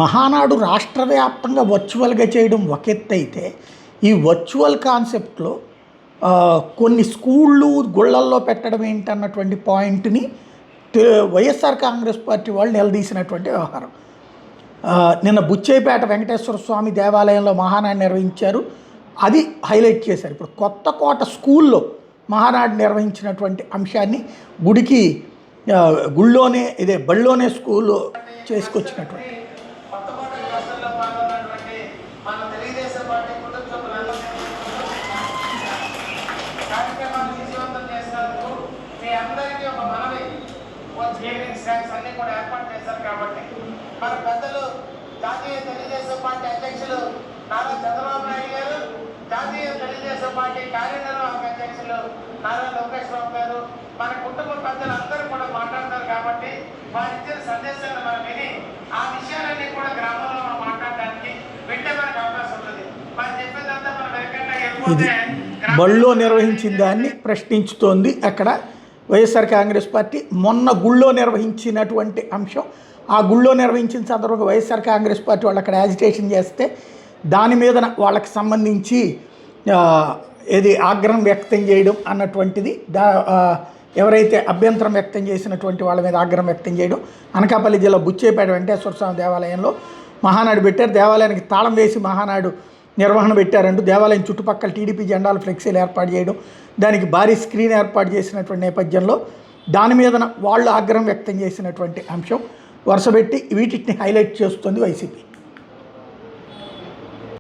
మహానాడు రాష్ట్ర వ్యాప్తంగా వర్చువల్గా చేయడం ఒక ఎత్తు అయితే, ఈ వర్చువల్ కాన్సెప్ట్లో కొన్ని స్కూళ్ళు గుళ్ళల్లో పెట్టడం ఏంటన్నటువంటి పాయింట్ని వైఎస్ఆర్ కాంగ్రెస్ పార్టీ వాళ్ళు నిలదీసినటువంటి వ్యవహారం. నిన్న బుచ్చేపేట వెంకటేశ్వర స్వామి దేవాలయంలో మహానాడు నిర్వహించారు, అది హైలైట్ చేశారు. ఇప్పుడు కొత్తకోట స్కూల్లో మహానాడు నిర్వహించినటువంటి అంశాన్ని గుళ్ళోనే బళ్ళోనే స్కూల్లో చేసుకొచ్చినటువంటి అన్ని కూడా ఏర్పాటు చేశారు. కాబట్టి మన పెద్దలు జాతీయ తెలుగుదేశం పార్టీ అధ్యక్షులు నారా చంద్రబాబు నాయుడు గారు, జాతీయ తెలుగుదేశం పార్టీ కార్యనిర్వాహక అధ్యక్షులు నారా లోకేష్ బాబు గారు, మన కుటుంబ పెద్దలు అందరూ కూడా మాట్లాడతారు. కాబట్టి వారిచ్చిన సందేశాన్ని మనం విని ఆ విషయాలన్నీ కూడా గ్రామంలో మనం మాట్లాడడానికి వింటే మనకు అవకాశం ఉంటుంది. మనం చెప్పేదంతా మనం వెనకంటే వెళ్ళిపోతే బళ్ళో నిర్వహించిన దాన్ని ప్రశ్నించుతోంది అక్కడ వైఎస్ఆర్ కాంగ్రెస్ పార్టీ. మొన్న గుళ్ళో నిర్వహించినటువంటి అంశం, ఆ గుళ్ళో నిర్వహించిన సందర్భంగా వైఎస్ఆర్ కాంగ్రెస్ పార్టీ వాళ్ళు అక్కడ యాజిటేషన్ చేస్తే దాని మీద వాళ్ళకి సంబంధించి ఆగ్రహం వ్యక్తం చేయడం అన్నటువంటిది, ఎవరైతే అభ్యంతరం వ్యక్తం చేసినటువంటి వాళ్ళ మీద ఆగ్రహం వ్యక్తం చేయడం. అనకాపల్లి జిల్లా బుచ్చేపేట వెంకటేశ్వర స్వామి దేవాలయంలో మహానాడు పెట్టారు, దేవాలయానికి తాళం వేసి మహానాడు నిర్వహణ పెట్టారంటూ దేవాలయం చుట్టుపక్కల టీడీపీ జెండాలు ఫ్లెక్సీలు ఏర్పాటు చేయడం, దానికి భారీ స్క్రీన్ ఏర్పాటు చేసినటువంటి నేపథ్యంలో దాని మీద వాళ్ళు ఆగ్రహం వ్యక్తం చేసినటువంటి అంశం వరుసపెట్టి వీటిని హైలైట్ చేస్తుంది వైసీపీ.